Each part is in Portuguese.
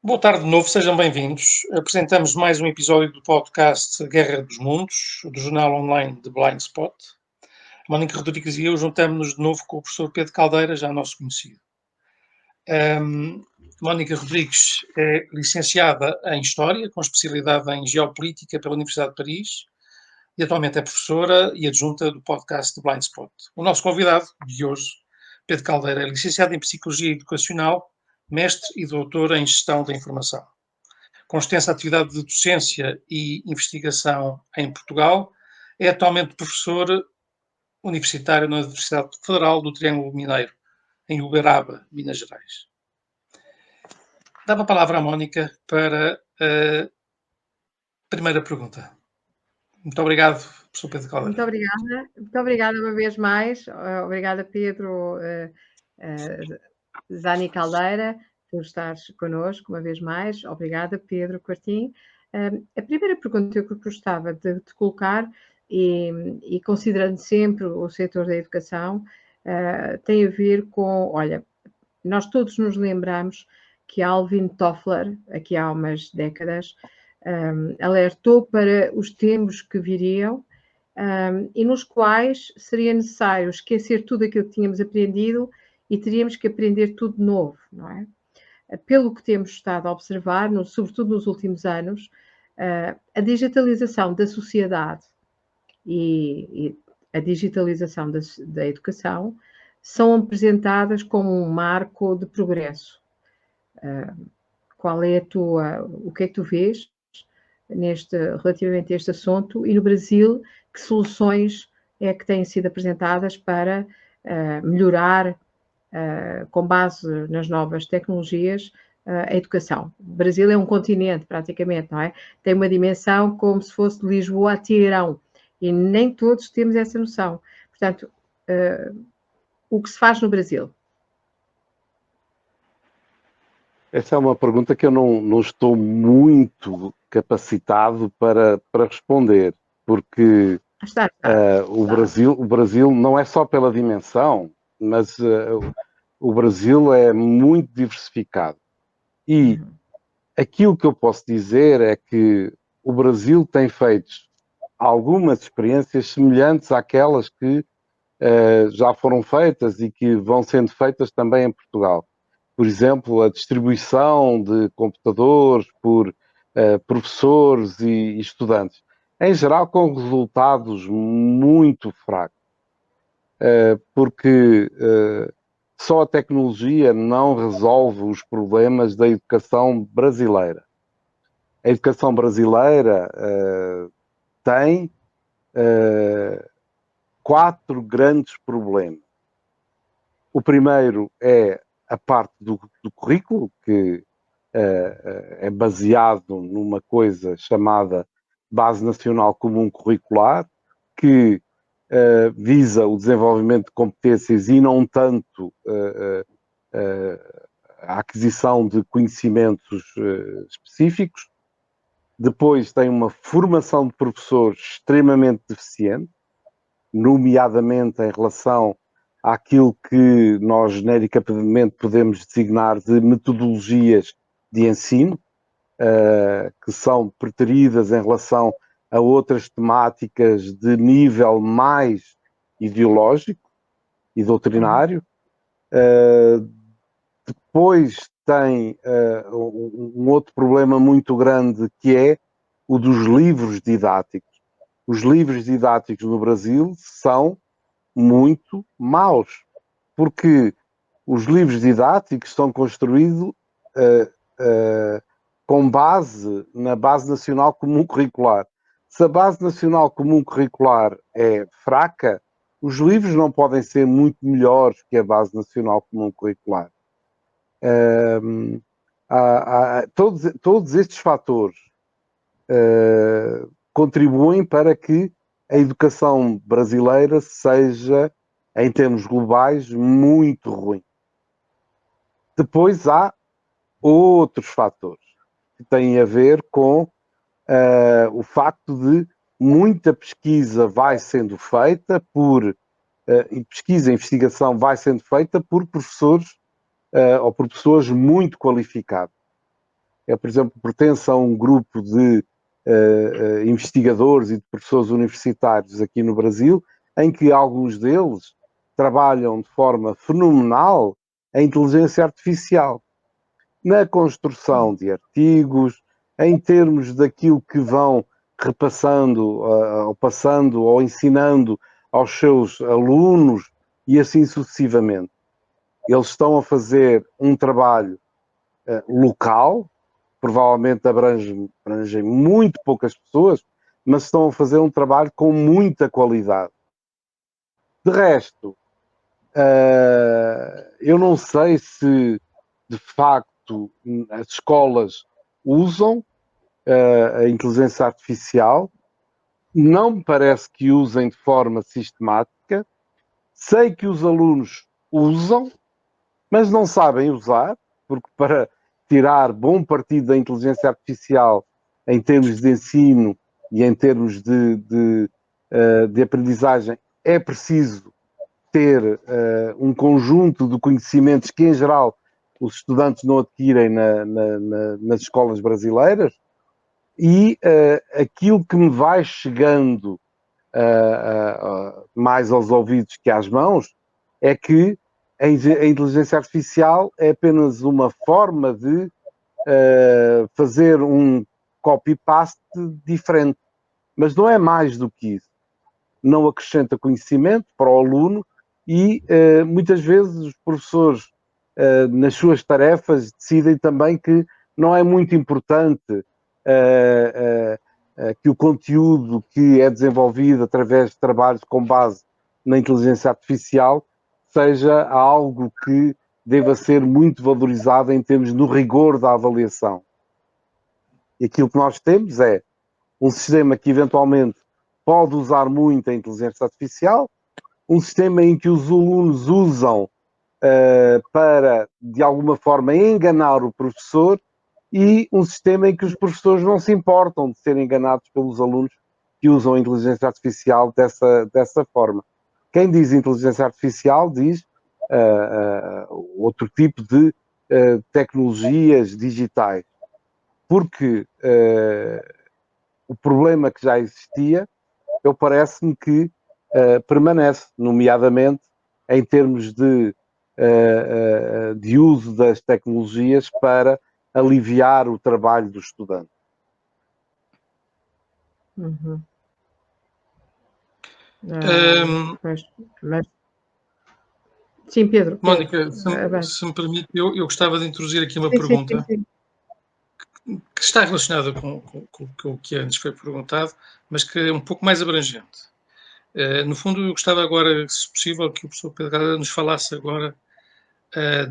Boa tarde de novo, sejam bem-vindos. Apresentamos mais um episódio do podcast Guerra dos Mundos, do jornal online de Blind Spot. A Mónica Rodrigues e eu juntamos-nos de novo com o professor Pedro Caldeira, já nosso conhecido. Mónica Rodrigues é licenciada em História, com especialidade em Geopolítica pela Universidade de Paris, e atualmente é professora e adjunta do podcast de Blind Spot. O nosso convidado de hoje, Pedro Caldeira, é licenciado em Psicologia Educacional, mestre e doutor em Gestão da Informação. Com extensa atividade de docência e investigação em Portugal, é atualmente professor universitário na Universidade Federal do Triângulo Mineiro, em Uberaba, Minas Gerais. Dava a palavra à Mónica para a primeira pergunta. Muito obrigado, professor Pedro Caldeira. Muito obrigada uma vez mais. Obrigada, Pedro Zani Caldeira, por estares connosco uma vez mais. Obrigada, Pedro Quartim. A primeira pergunta que eu gostava de te colocar, e considerando sempre o setor da educação, tem a ver com, olha, nós todos nos lembramos que Alvin Toffler, aqui há umas décadas, alertou para os tempos que viriam e nos quais seria necessário esquecer tudo aquilo que tínhamos aprendido e teríamos que aprender tudo de novo, não é? Pelo que temos estado a observar, sobretudo nos últimos anos, a digitalização da sociedade e a digitalização da educação são apresentadas como um marco de progresso. Qual é o que é que tu vês relativamente a este assunto, e no Brasil, que soluções é que têm sido apresentadas para melhorar, com base nas novas tecnologias, a educação? O Brasil é um continente, praticamente, não é? Tem uma dimensão como se fosse de Lisboa a Teherão, e nem todos temos essa noção. Portanto, o que se faz no Brasil? Essa é uma pergunta que eu não estou muito capacitado para responder, porque o Brasil não é só pela dimensão, mas o Brasil é muito diversificado. E aquilo que eu posso dizer é que o Brasil tem feito algumas experiências semelhantes àquelas que já foram feitas e que vão sendo feitas também em Portugal. Por exemplo, a distribuição de computadores por professores e estudantes, em geral com resultados muito fracos, porque só a tecnologia não resolve os problemas da educação brasileira. A educação brasileira tem 4 grandes problemas. O primeiro é a parte do currículo, que é baseado numa coisa chamada Base Nacional Comum Curricular, que visa o desenvolvimento de competências e não tanto a aquisição de conhecimentos específicos. Depois tem uma formação de professores extremamente deficiente, nomeadamente em relação àquilo que nós genericamente podemos designar de metodologias de ensino, que são preteridas em relação a outras temáticas de nível mais ideológico e doutrinário. Depois tem um outro problema muito grande, que é o dos livros didáticos. Os livros didáticos no Brasil são muito maus, porque os livros didáticos são construídos com base na Base Nacional Comum Curricular. Se a Base Nacional Comum Curricular é fraca, os livros não podem ser muito melhores que a Base Nacional Comum Curricular. Todos estes fatores contribuem para que a educação brasileira seja, em termos globais, muito ruim. Depois há outros fatores que têm a ver com o facto de muita pesquisa vai sendo feita pesquisa e investigação vai sendo feita por professores ou por pessoas muito qualificadas. por exemplo, pertence a um grupo de investigadores e de professores universitários aqui no Brasil, em que alguns deles trabalham de forma fenomenal a inteligência artificial na construção de artigos, em termos daquilo que vão repassando, ou passando, ou ensinando aos seus alunos e assim sucessivamente. Eles estão a fazer um trabalho local, provavelmente abrangem muito poucas pessoas, mas estão a fazer um trabalho com muita qualidade. De resto, eu não sei se de facto as escolas usam a inteligência artificial, não me parece que usem de forma sistemática. Sei que os alunos usam, mas não sabem usar, porque para tirar bom partido da inteligência artificial em termos de ensino e em termos de aprendizagem, é preciso ter um conjunto de conhecimentos que, em geral, os estudantes não adquirem nas escolas brasileiras, e aquilo que me vai chegando mais aos ouvidos que às mãos é que a inteligência artificial é apenas uma forma de fazer um copy-paste diferente, mas não é mais do que isso. Não acrescenta conhecimento para o aluno e muitas vezes os professores nas suas tarefas decidem também que não é muito importante que o conteúdo que é desenvolvido através de trabalhos com base na inteligência artificial seja algo que deva ser muito valorizado em termos do rigor da avaliação. E aquilo que nós temos é um sistema que eventualmente pode usar muito a inteligência artificial, um sistema em que os alunos usam para, de alguma forma, enganar o professor, e um sistema em que os professores não se importam de serem enganados pelos alunos que usam a inteligência artificial dessa forma. Quem diz inteligência artificial diz outro tipo de tecnologias digitais, porque o problema que já existia, eu parece-me que permanece, nomeadamente em termos de uso das tecnologias para aliviar o trabalho do estudante. Uhum. Sim, Pedro. Mónica, se me permite, eu gostava de introduzir aqui uma pergunta que está relacionada com o que antes foi perguntado, mas que é um pouco mais abrangente. No fundo, eu gostava agora, se possível, que o professor Pedro Galera nos falasse agora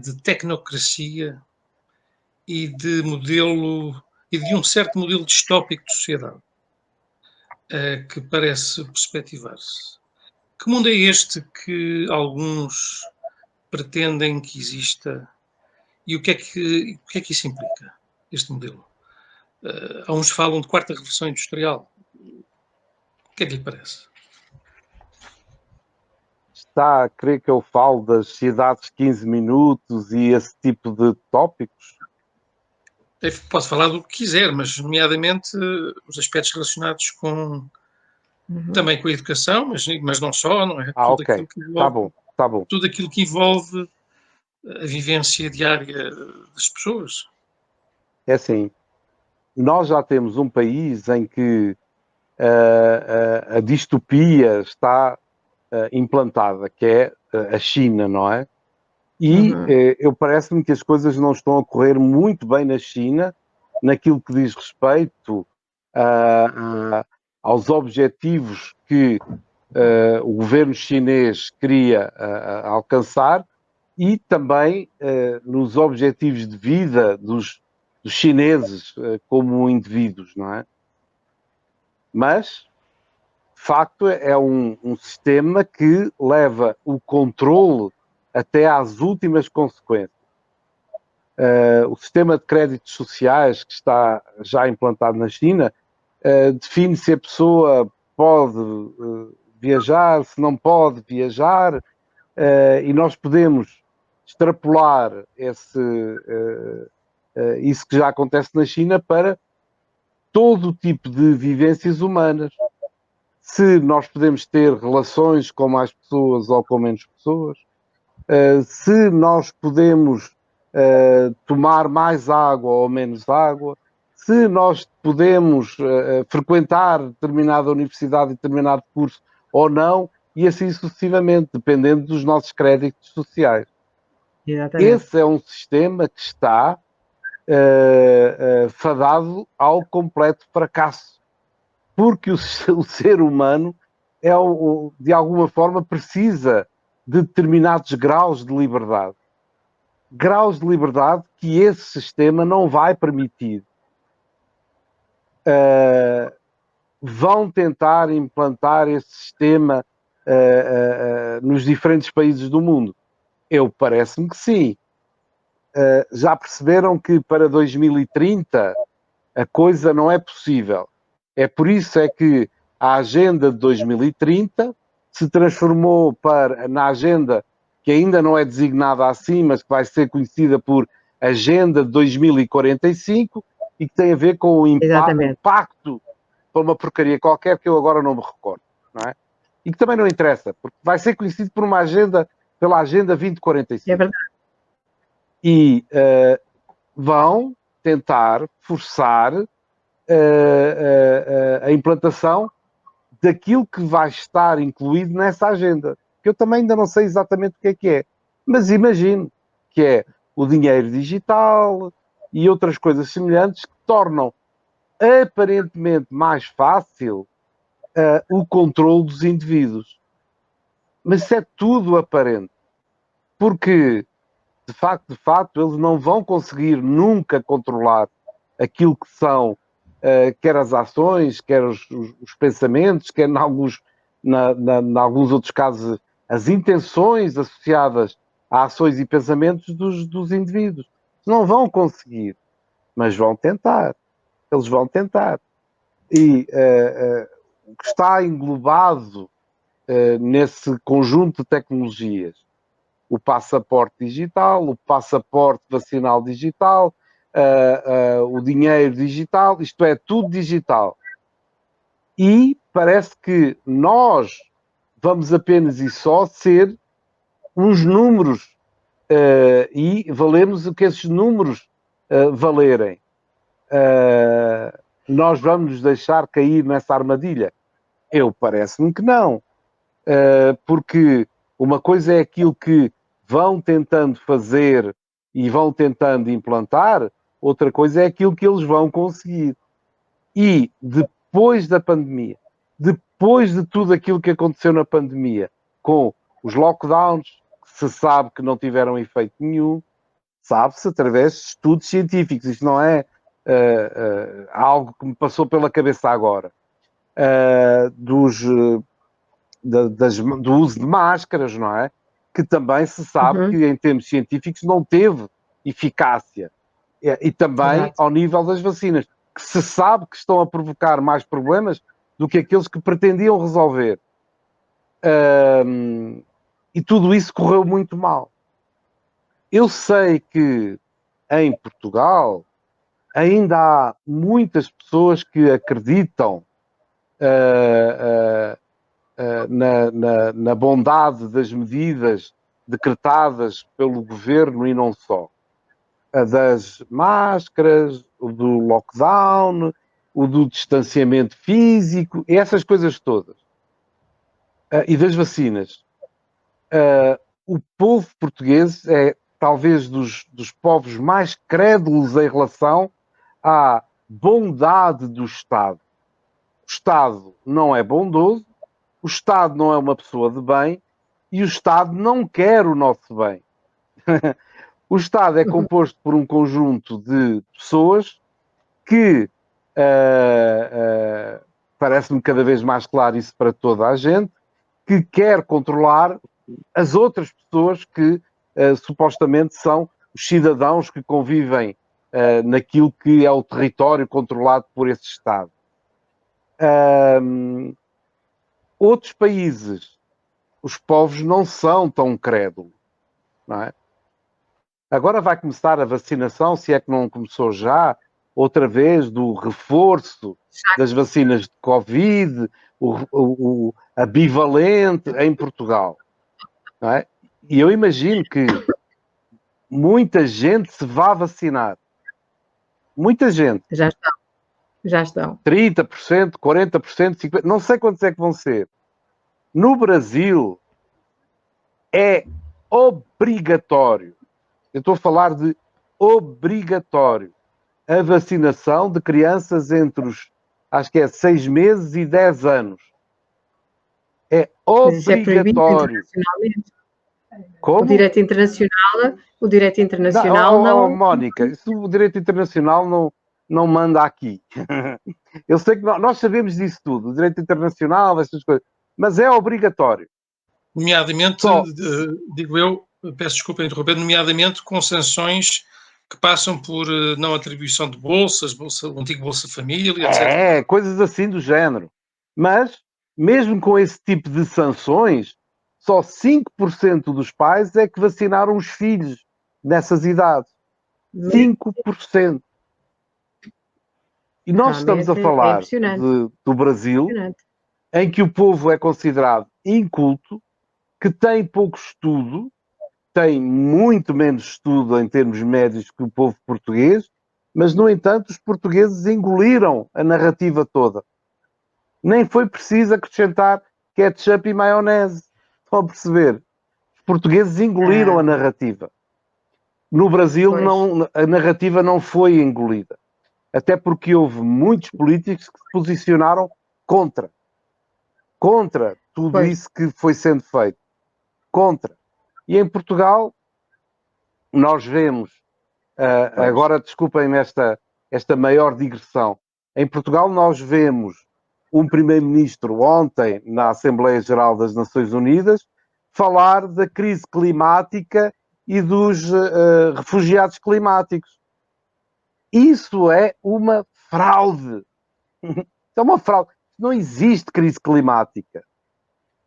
de tecnocracia e de um certo modelo distópico de sociedade que parece perspectivar-se. Que mundo é este que alguns pretendem que exista e o que é que isso implica, este modelo? Há uns falam de quarta revolução industrial. O que é que lhe parece? Está a querer que eu fale das cidades de 15 minutos e esse tipo de tópicos? Posso falar do que quiser, mas nomeadamente os aspectos relacionados com também com a educação, mas não só, não é? Tudo ok. Aquilo que envolve, tá bom. Tudo aquilo que envolve a vivência diária das pessoas. É assim, nós já temos um país em que a distopia está implantada, que é a China, não é? E eu parece-me que as coisas não estão a correr muito bem na China, naquilo que diz respeito aos objetivos que o governo chinês queria alcançar, e também nos objetivos de vida dos chineses como indivíduos, não é? Mas, de facto, é um sistema que leva o controle até às últimas consequências. O sistema de créditos sociais que está já implantado na China define se a pessoa pode viajar, se não pode viajar, e nós podemos extrapolar isso que já acontece na China para todo o tipo de vivências humanas. Se nós podemos ter relações com mais pessoas ou com menos pessoas, se nós podemos tomar mais água ou menos água, se nós podemos frequentar determinada universidade e determinado curso ou não, e assim sucessivamente, dependendo dos nossos créditos sociais. Exatamente. Esse é um sistema que está fadado ao completo fracasso. Porque o ser humano de alguma forma precisa de determinados graus de liberdade. Graus de liberdade que esse sistema não vai permitir. Vão tentar implantar esse sistema nos diferentes países do mundo? Parece-me que sim. Já perceberam que para 2030 a coisa não é possível. É por isso é que a agenda de 2030 se transformou na agenda que ainda não é designada assim, mas que vai ser conhecida por Agenda de 2045 e que tem a ver com o impacto por uma porcaria qualquer que eu agora não me recordo, não é? E que também não interessa, porque vai ser conhecido por uma agenda, pela Agenda 2045. É verdade. E vão tentar forçar a implantação daquilo que vai estar incluído nessa agenda. Que eu também ainda não sei exatamente o que é. Mas imagino que é o dinheiro digital e outras coisas semelhantes que tornam aparentemente mais fácil o controle dos indivíduos. Mas isso é tudo aparente. Porque, de facto, eles não vão conseguir nunca controlar aquilo que são quer as ações, quer os pensamentos, quer em alguns outros casos as intenções associadas a ações e pensamentos dos indivíduos. Não vão conseguir, mas vão tentar. Eles vão tentar. E o que está englobado nesse conjunto de tecnologias, o passaporte digital, o passaporte vacinal digital, o dinheiro digital, isto é, tudo digital. E parece que nós vamos apenas e só ser uns números e valemos o que esses números valerem. Nós vamos nos deixar cair nessa armadilha? Parece-me que não. Porque uma coisa é aquilo que vão tentando fazer e vão tentando implantar, outra coisa é aquilo que eles vão conseguir. E depois da pandemia, depois de tudo aquilo que aconteceu na pandemia, com os lockdowns, que se sabe que não tiveram efeito nenhum, sabe-se através de estudos científicos. Isto não é algo que me passou pela cabeça agora. Do uso de máscaras, não é? Que também se sabe que em termos científicos não teve eficácia. E também ao nível das vacinas, que se sabe que estão a provocar mais problemas do que aqueles que pretendiam resolver. E tudo isso correu muito mal. Eu sei que em Portugal ainda há muitas pessoas que acreditam na bondade das medidas decretadas pelo governo e não só. A das máscaras, o do lockdown, o do distanciamento físico, essas coisas todas. E das vacinas. O povo português é talvez dos povos mais crédulos em relação à bondade do Estado. O Estado não é bondoso, o Estado não é uma pessoa de bem e o Estado não quer o nosso bem. O Estado é composto por um conjunto de pessoas que parece-me cada vez mais claro isso para toda a gente, que quer controlar as outras pessoas que supostamente são os cidadãos que convivem naquilo que é o território controlado por esse Estado. Outros países, os povos não são tão crédulos, não é? Agora vai começar a vacinação, se é que não começou já, outra vez, do reforço das vacinas de Covid, a bivalente em Portugal. Não é? E eu imagino que muita gente se vá vacinar. Muita gente. Já estão. Já estão. 30%, 40%, 50%, não sei quantos é que vão ser. No Brasil, é obrigatório. Eu estou a falar de obrigatório. A vacinação de crianças entre os, acho que é 6 meses e 10 anos. É obrigatório. Como? O direito internacional não... Mónica, isso, o direito internacional não manda aqui. Eu sei que nós sabemos disso tudo, o direito internacional, essas coisas, mas é obrigatório. Nomeadamente, digo eu, peço desculpa interromper, nomeadamente com sanções que passam por não atribuição de bolsas, o antigo Bolsa Família, etc. É, coisas assim do género. Mas, mesmo com esse tipo de sanções, só 5% dos pais é que vacinaram os filhos nessas idades. 5%. E nós estamos a falar do Brasil, em que o povo é considerado inculto, que tem pouco estudo, tem muito menos estudo em termos médios que o povo português, mas, no entanto, os portugueses engoliram a narrativa toda. Nem foi preciso acrescentar ketchup e maionese. Estão a perceber? Os portugueses engoliram a narrativa. No Brasil, a narrativa não foi engolida. Até porque houve muitos políticos que se posicionaram contra tudo isso que foi sendo feito. Contra. E em Portugal, nós vemos, agora desculpem-me esta maior digressão, em Portugal nós vemos um primeiro-ministro ontem na Assembleia Geral das Nações Unidas falar da crise climática e dos refugiados climáticos. Isso é uma fraude. É uma fraude. Não existe crise climática.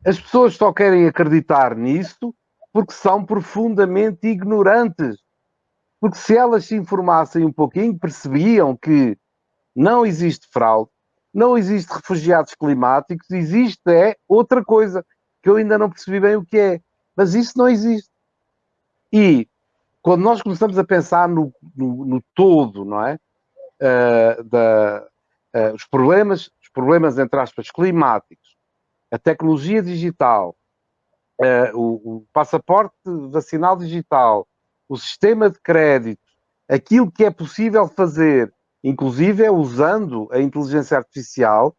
As pessoas só querem acreditar nisso porque são profundamente ignorantes. Porque se elas se informassem um pouquinho, percebiam que não existe fraude, não existe refugiados climáticos, existe outra coisa que eu ainda não percebi bem o que é. Mas isso não existe. E quando nós começamos a pensar no todo, não é? Os problemas, entre aspas, climáticos, a tecnologia digital, o passaporte vacinal digital, o sistema de crédito, aquilo que é possível fazer, inclusive usando a inteligência artificial,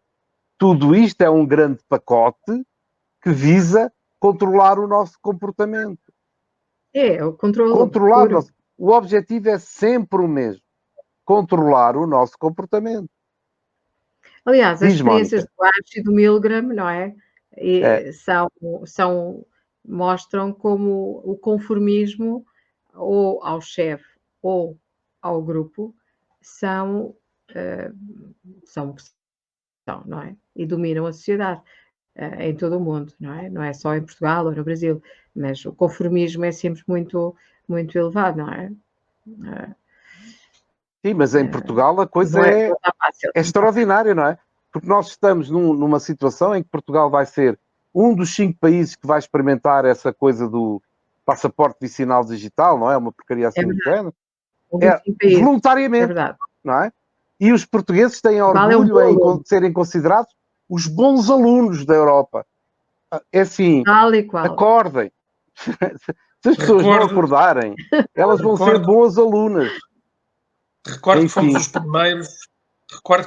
tudo isto é um grande pacote que visa controlar o nosso comportamento. É, o controle. Controlar o objetivo é sempre o mesmo. Controlar o nosso comportamento. Aliás, as experiências do Arch e do Milgram, não é? Mostram como o conformismo ou ao chefe ou ao grupo são, não é? E dominam a sociedade em todo o mundo, não é? Não é só em Portugal ou no Brasil, mas o conformismo é sempre muito, muito elevado, não é? Sim, mas em Portugal a coisa é extraordinária, não é? Porque nós estamos numa situação em que Portugal vai ser um dos 5 países que vai experimentar essa coisa do passaporte vicinal digital, não é? Uma porcaria assim do género. Voluntariamente, não é? E os portugueses têm orgulho em serem considerados os bons alunos da Europa. É assim, acordem. Se as pessoas não acordarem, elas vão ser boas alunas. Recordo que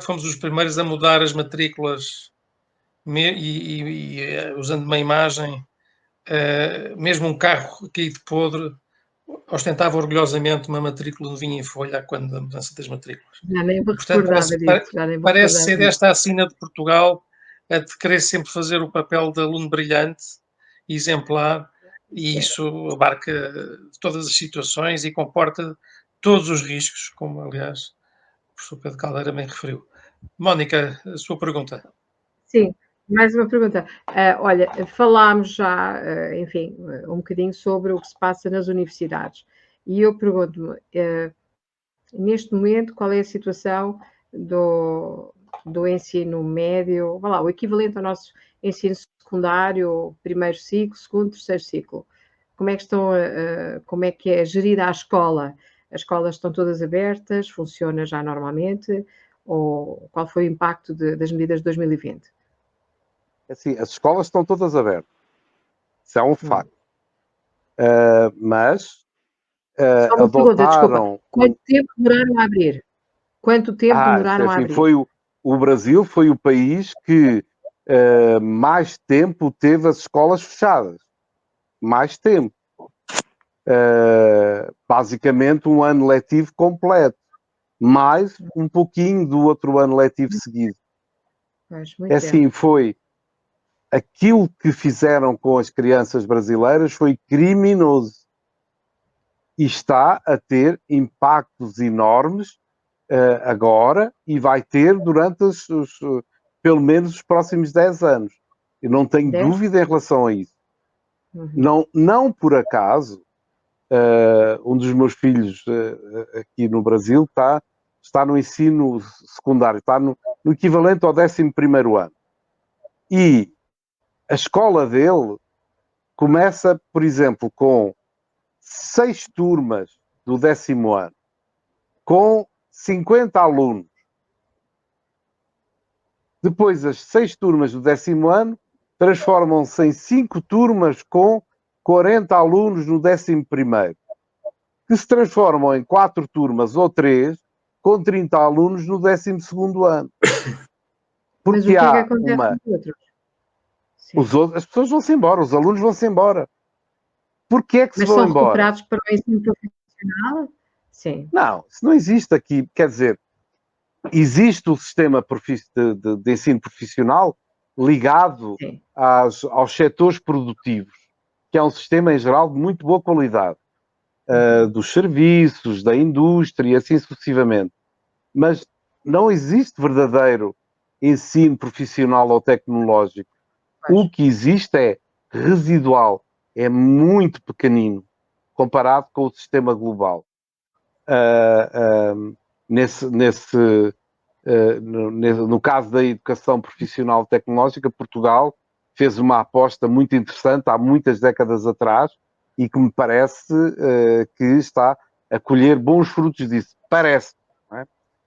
fomos os primeiros a mudar as matrículas e usando uma imagem, mesmo um carro caído podre ostentava orgulhosamente uma matrícula de vinho em folha quando da mudança das matrículas. Já nem vou recordava disso. Parece ser esta a sina de Portugal, a de querer sempre fazer o papel de aluno brilhante, exemplar, e isso abarca todas as situações e comporta todos os riscos, como aliás o professor Pedro Caldeira bem referiu. Mónica, a sua pergunta. Sim, mais uma pergunta. Olha, falámos já, enfim, um bocadinho sobre o que se passa nas universidades. E eu pergunto-me, neste momento, qual é a situação do ensino médio, vá lá, o equivalente ao nosso ensino secundário, primeiro ciclo, segundo, terceiro ciclo. Como é que como é que é gerida a escola? As escolas estão todas abertas, funciona já normalmente? Ou qual foi o impacto das medidas de 2020? Assim, as escolas estão todas abertas. Isso é um facto. Mas Só uma pergunta, desculpa. adotaram... Quanto tempo demoraram a abrir? Quanto tempo demoraram a assim, abrir? o Brasil foi o país que mais tempo teve as escolas fechadas. Mais tempo. Basicamente um ano letivo completo. Mais um pouquinho do outro ano letivo seguido. Pois, muito tempo. Assim, foi... Aquilo que fizeram com as crianças brasileiras foi criminoso. E está a ter impactos enormes agora e vai ter durante pelo menos os próximos 10 anos. Eu não tenho 10? dúvida em relação a isso. Não por acaso, um dos meus filhos aqui no Brasil está no ensino secundário, está no equivalente ao 11º ano. E a escola dele começa, por exemplo, com 6 turmas do 10º ano, com 50 alunos. Depois, as 6 turmas do 10º ano transformam-se em 5 turmas com 40 alunos no 11º, que se transformam em 4 turmas ou 3 com 30 alunos no 12º ano. Mas o Porque que é que há acontece com os outros? as pessoas vão-se embora, os alunos vão-se embora. Porquê é que se Mas vão são embora? recuperados para o ensino profissional? Sim. Não, isso não existe aqui. Quer dizer, existe o sistema de ensino profissional ligado aos setores produtivos, que é um sistema, em geral, de muito boa qualidade, dos serviços, da indústria e assim sucessivamente. Mas não existe verdadeiro ensino profissional ou tecnológico. O que existe é residual, é muito pequenino, comparado com o sistema global. No caso da educação profissional tecnológica, Portugal fez uma aposta muito interessante há muitas décadas atrás e que me parece que está a colher bons frutos disso. Parece. Não é?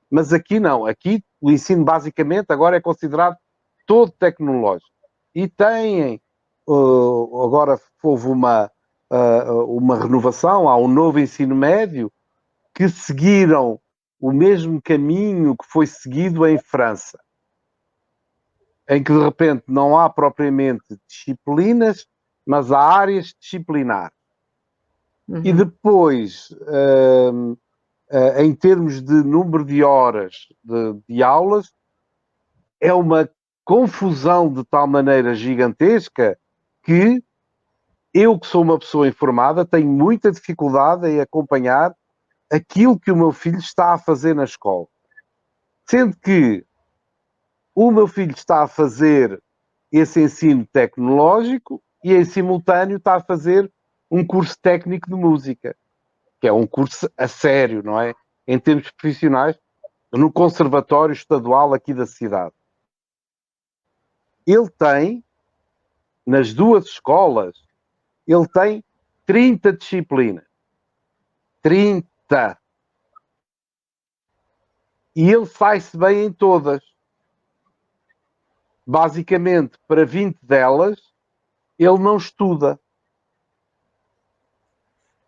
Mas aqui não. Aqui o ensino basicamente agora é considerado todo tecnológico. E têm, agora houve uma renovação, há um novo ensino médio que seguiram o mesmo caminho que foi seguido em França, em que de repente não há propriamente disciplinas, mas há áreas disciplinares. E depois, em termos de número de horas de aulas, é uma confusão de tal maneira gigantesca que eu, que sou uma pessoa informada, tenho muita dificuldade em acompanhar aquilo que o meu filho está a fazer na escola. Sendo que o meu filho está a fazer esse ensino tecnológico e, em simultâneo, está a fazer um curso técnico de música, que é um curso a sério, não é? Em termos profissionais, no Conservatório Estadual aqui da cidade. Ele tem, nas duas escolas, ele tem 30 disciplinas. 30! E ele sai-se bem em todas. Basicamente, para 20 delas, ele não estuda.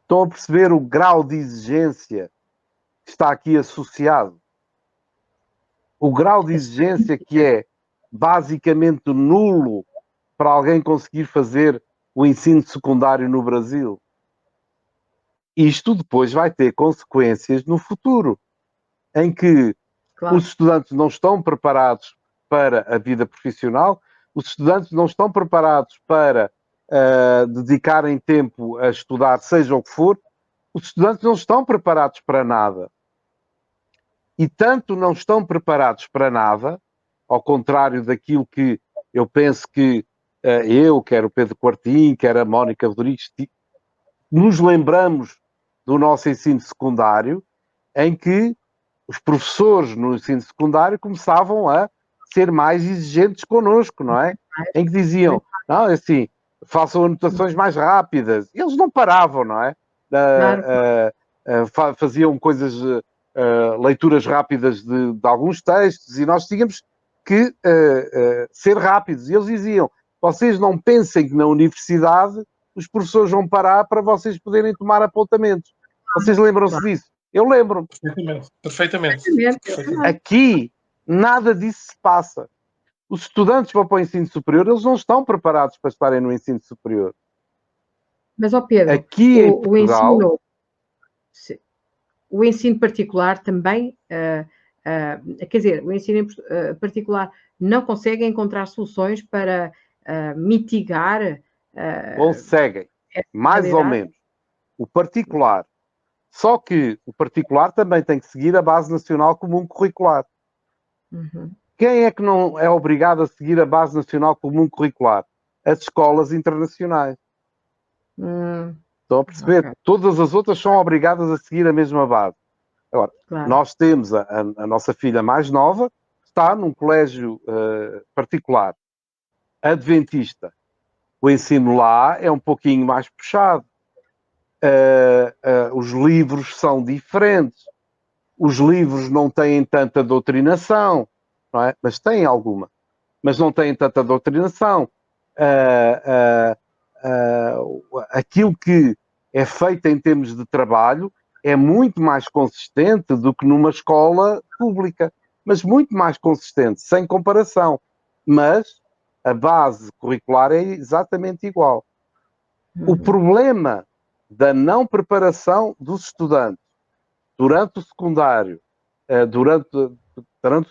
Estão a perceber o grau de exigência que está aqui associado? O grau de exigência que é basicamente nulo para alguém conseguir fazer o ensino secundário no Brasil. Isto depois vai ter consequências no futuro, em que os estudantes não estão preparados para a vida profissional, os estudantes não estão preparados para dedicarem tempo a estudar, seja o que for, os estudantes não estão preparados para nada. E tanto não estão preparados para nada, ao contrário daquilo que eu penso que eu, quer o Pedro Quartim, quer a Mónica Rodrigues, nos lembramos do nosso ensino secundário, em que os professores no ensino secundário começavam a ser mais exigentes connosco, não é? Em que diziam, não, assim, façam anotações mais rápidas. Eles não paravam, não é? Faziam coisas, leituras rápidas de alguns textos, e nós tínhamos que ser rápidos. E eles diziam, vocês não pensem que na universidade os professores vão parar para vocês poderem tomar apontamentos. Vocês lembram-se disso? Eu lembro-me. Perfeitamente. Aqui, nada disso se passa. Os estudantes vão para o ensino superior, eles não estão preparados para estarem no ensino superior. Mas, Pedro, aqui em Portugal, o ensino particular também, quer dizer, o ensino particular não consegue encontrar soluções para mitigar... conseguem, mais ou menos. O particular. Só que o particular também tem que seguir a Base Nacional Comum Curricular. Uhum. Quem é que não é obrigado a seguir a Base Nacional Comum Curricular? As escolas internacionais. Estão a perceber? Okay. Todas as outras são obrigadas a seguir a mesma base. Agora, nós temos a nossa filha mais nova, está num colégio particular, adventista. O ensino lá é um pouquinho mais puxado. Os livros são diferentes. Os livros não têm tanta doutrinação, não é? Mas têm alguma. Mas não têm tanta doutrinação. Aquilo que é feito em termos de trabalho é muito mais consistente do que numa escola pública. Mas muito mais consistente, sem comparação. Mas a base curricular é exatamente igual. O problema da não preparação dos estudantes durante o secundário, durante o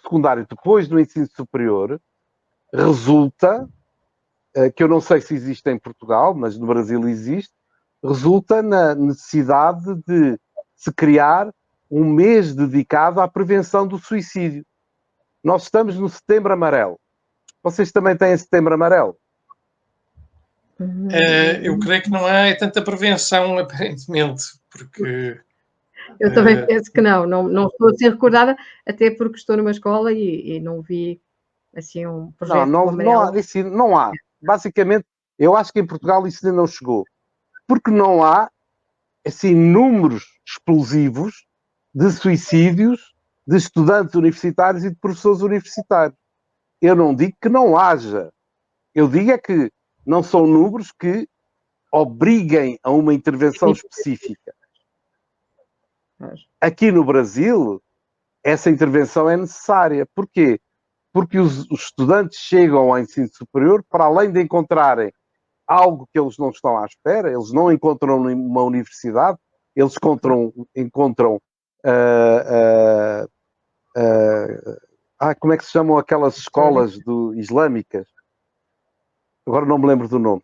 secundário, depois do ensino superior, resulta, que eu não sei se existe em Portugal, mas no Brasil existe, resulta na necessidade de se criar um mês dedicado à prevenção do suicídio. Nós estamos no Setembro Amarelo. Vocês também têm Setembro Amarelo? Eu creio que não há tanta prevenção, aparentemente, porque... Eu também penso que não estou assim recordada, até porque estou numa escola e não vi assim um projeto não há. Basicamente, eu acho que em Portugal isso ainda não chegou. Porque não há assim números explosivos de suicídios de estudantes universitários e de professores universitários. Eu não digo que não haja. Eu digo é que não são números que obriguem a uma intervenção específica. Aqui no Brasil, essa intervenção é necessária. Porquê? Porque os estudantes chegam ao ensino superior, para além de encontrarem algo que eles não estão à espera, eles não encontram numa universidade, eles encontram como é que se chamam aquelas escolas islâmicas? Agora não me lembro do nome.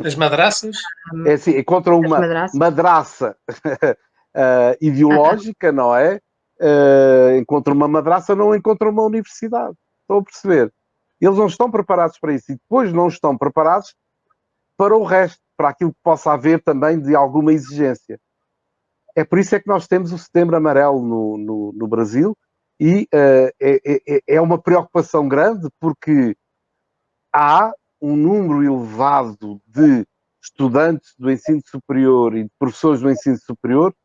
As madraças? É assim, encontram uma madraça ideológica, não é? Encontram uma madraça, não encontram uma universidade. Estão a perceber? Eles não estão preparados para isso. E depois não estão preparados para o resto, para aquilo que possa haver também de alguma exigência. É por isso é que nós temos o Setembro Amarelo no Brasil, e é uma preocupação grande, porque há um número elevado de estudantes do ensino superior e de professores do ensino superior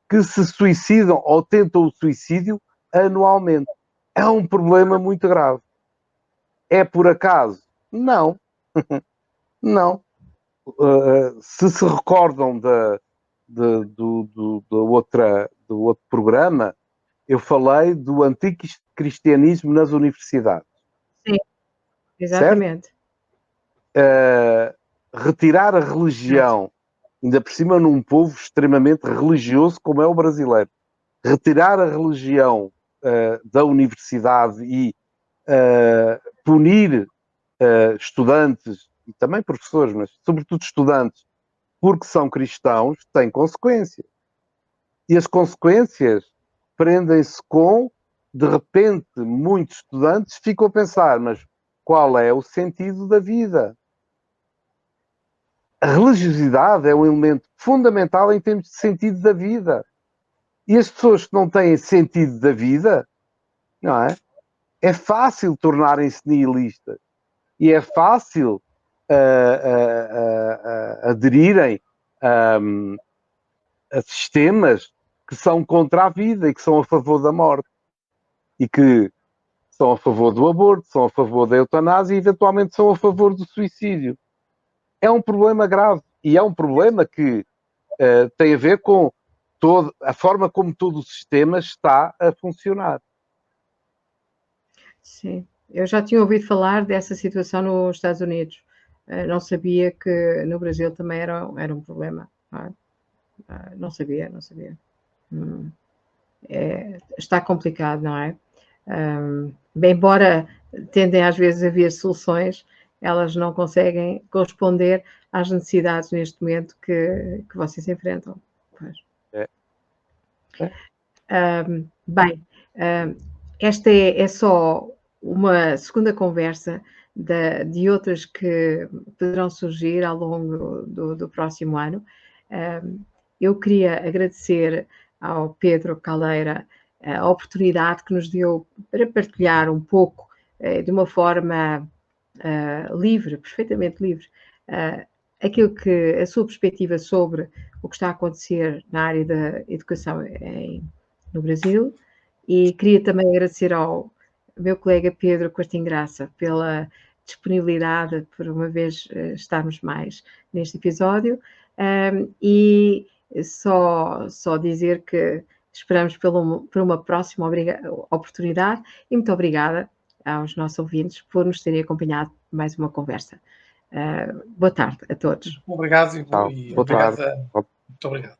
que se suicidam ou tentam o suicídio anualmente. É um problema muito grave. É por acaso? Não. Não. Se recordam do outro programa, eu falei do anticristianismo nas universidades. Sim, exatamente. Retirar a religião, ainda por cima num povo extremamente religioso como é o brasileiro, retirar a religião da universidade e punir estudantes e também professores, mas sobretudo estudantes, porque são cristãos, tem consequências. E as consequências prendem-se com, de repente, muitos estudantes ficam a pensar, mas qual é o sentido da vida? a religiosidade é um elemento fundamental em termos de sentido da vida. E as pessoas que não têm sentido da vida, não é? É fácil tornarem-se nihilistas. E é fácil aderirem a sistemas que são contra a vida e que são a favor da morte. E que são a favor do aborto, são a favor da eutanásia e eventualmente são a favor do suicídio. É um problema grave. E é um problema que tem a ver com a forma como todo o sistema está a funcionar. Sim, eu já tinha ouvido falar dessa situação nos Estados Unidos. Não sabia que no Brasil também era um problema. Não sabia. Está complicado, não é? Bem, embora tendem às vezes a haver soluções, elas não conseguem corresponder às necessidades neste momento que vocês enfrentam. Pois. Bem, esta é só uma segunda conversa de outras que poderão surgir ao longo do próximo ano. Eu queria agradecer ao Pedro Caldeira a oportunidade que nos deu para partilhar um pouco, de uma forma livre, perfeitamente livre, aquilo que a sua perspectiva sobre o que está a acontecer na área da educação no Brasil, e queria também agradecer ao meu colega Pedro Coutinho Graça pela disponibilidade, por uma vez estarmos mais neste episódio, e só dizer que esperamos por uma próxima oportunidade, e muito obrigada aos nossos ouvintes por nos terem acompanhado mais uma conversa. Boa tarde a todos. Obrigado Boa tarde. Muito obrigado.